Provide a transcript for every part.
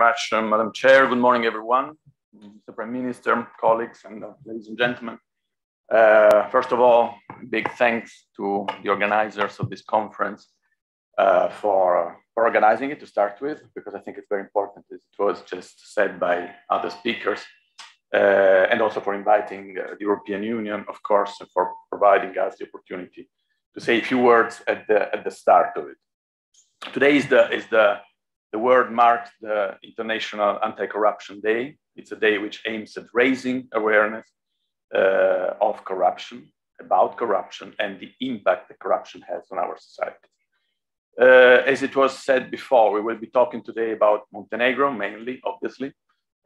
much, Madam Chair. Good morning, everyone. Mr. Prime Minister, colleagues, and ladies and gentlemen. First of all, big thanks to the organizers of this conference for organizing it to start with, because I think it's very important, as it was just said by other speakers, and also for inviting the European Union, of course, and for providing us the opportunity to say a few words at the start of it. Today the word marks the International Anti-Corruption Day. It's a day which aims at raising awareness of corruption, about corruption, and the impact that corruption has on our society. As it was said before, we will be talking today about Montenegro mainly, obviously,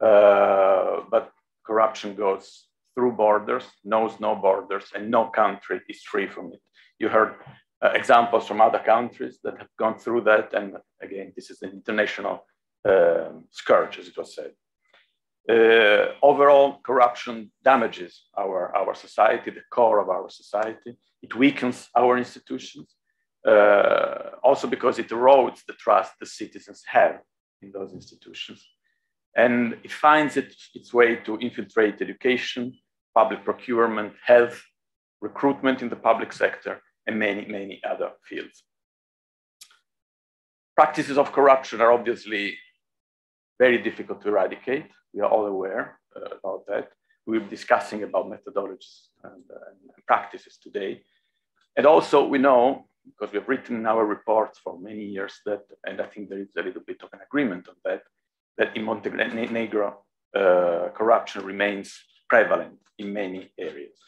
but corruption goes through borders, knows no borders, and no country is free from it. You heard examples from other countries that have gone through that, and again, this is an international scourge, as it was said. Overall, corruption damages our society, the core of our society. It weakens our institutions, also because it erodes the trust the citizens have in those institutions. And it finds its way to infiltrate education, public procurement, health, recruitment in the public sector, and many, many other fields. Practices of corruption are obviously very difficult to eradicate. We are all aware about that. We're discussing about methodologies and practices today. And also we know, because we have written in our reports for many years that, and I think there is a little bit of an agreement on that, that in Montenegro, corruption remains prevalent in many areas.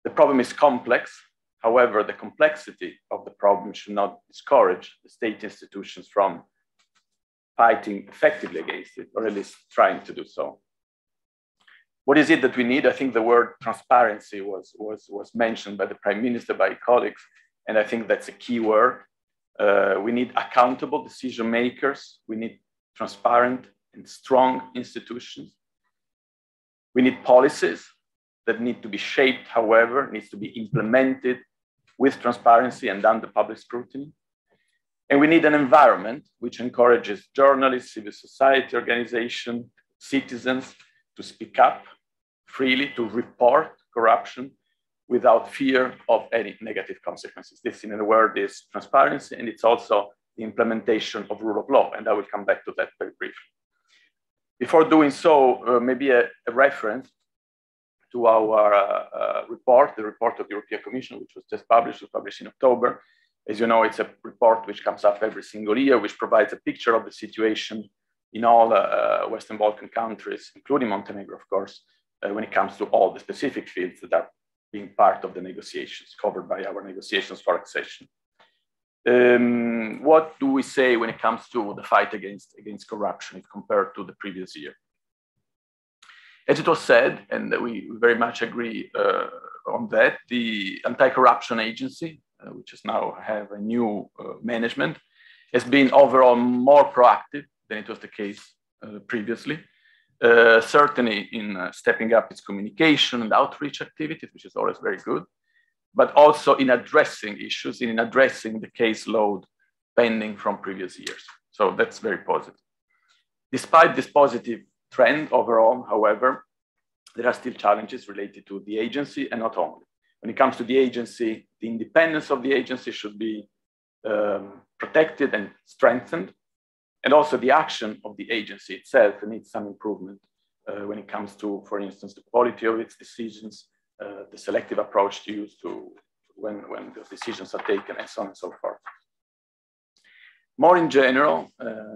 The problem is complex. However, the complexity of the problem should not discourage the state institutions from fighting effectively against it, or at least trying to do so. What is it that we need? I think the word transparency was mentioned by the Prime Minister, by colleagues, and I think that's a key word. We need accountable decision makers. We need transparent and strong institutions. We need policies that need to be shaped, however, needs to be implemented with transparency and under public scrutiny. And we need an environment which encourages journalists, civil society organizations, citizens to speak up freely, to report corruption without fear of any negative consequences. This, in a word, is transparency, and it's also the implementation of rule of law. And I will come back to that very briefly. Before doing so, maybe a reference to our report, the report of the European Commission, which was just published, in October. As you know, it's a report which comes up every single year, which provides a picture of the situation in all Western Balkan countries, including Montenegro, of course, when it comes to all the specific fields that are being part of the negotiations, covered by our negotiations for accession. What do we say when it comes to the fight against corruption if compared to the previous year? As it was said, and we very much agree on that, the Anti-Corruption Agency, which is now have a new management, has been overall more proactive than it was the case previously. Certainly in stepping up its communication and outreach activities, which is always very good, but also in addressing issues, in addressing the caseload pending from previous years. So that's very positive. Despite this positive trend overall, however, there are still challenges related to the agency, and not only. When it comes to the agency, the independence of the agency should be protected and strengthened. And also the action of the agency itself needs some improvement when it comes to, for instance, the quality of its decisions, the selective approach to use when the decisions are taken, and so on and so forth. More in general,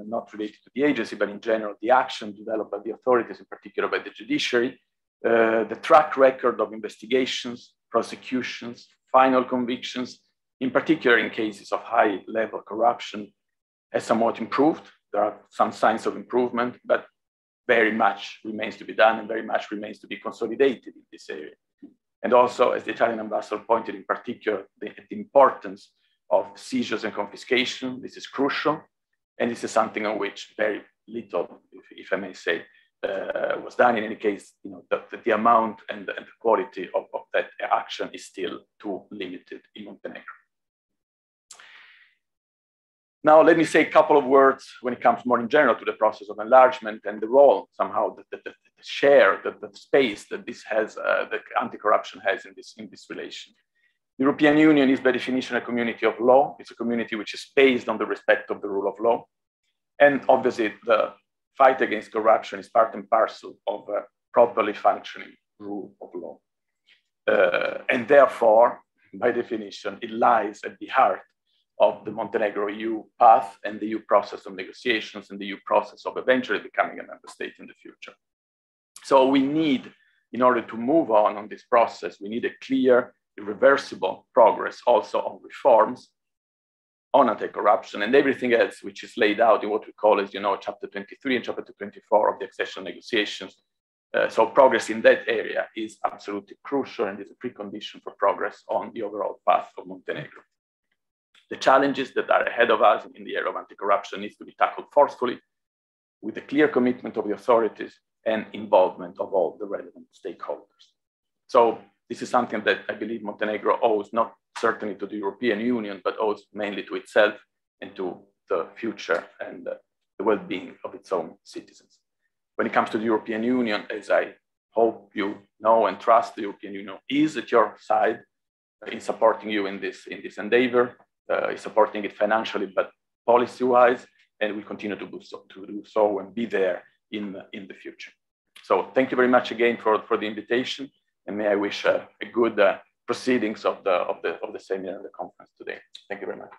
not related to the agency, but in general, the action developed by the authorities, in particular by the judiciary, the track record of investigations, prosecutions, final convictions, in particular in cases of high-level corruption, has somewhat improved. There are some signs of improvement, but very much remains to be done and very much remains to be consolidated in this area. And also, as the Italian ambassador pointed in particular, the importance of seizures and confiscation. This is crucial. And this is something on which very little, if I may say, was done. In any case, the amount and the quality of that action is still too limited in Montenegro. Now, let me say a couple of words when it comes more in general to the process of enlargement and the role somehow, the share, the space that this has, that anti-corruption has in this relation. The European Union is by definition a community of law. It's a community which is based on the respect of the rule of law. And obviously the fight against corruption is part and parcel of a properly functioning rule of law. And therefore, by definition, it lies at the heart of the Montenegro EU path and the EU process of negotiations and the EU process of eventually becoming a member state in the future. So we need, in order to move on this process, we need a clear, irreversible progress also on reforms, on anti-corruption and everything else which is laid out in what we call, as you know, chapter 23 and chapter 24 of the accession negotiations. So progress in that area is absolutely crucial and is a precondition for progress on the overall path of Montenegro. The challenges that are ahead of us in the area of anti-corruption needs to be tackled forcefully with a clear commitment of the authorities and involvement of all the relevant stakeholders. So this is something that I believe Montenegro owes not certainly to the European Union, but owes mainly to itself and to the future and the well-being of its own citizens. When it comes to the European Union, as I hope you know and trust, the European Union is at your side in supporting you in this endeavor, is supporting it financially, but policy-wise, and we continue to do so and be there in the future. So thank you very much again for the invitation, and may I wish a good proceedings of the seminar and the conference today. Thank you very much.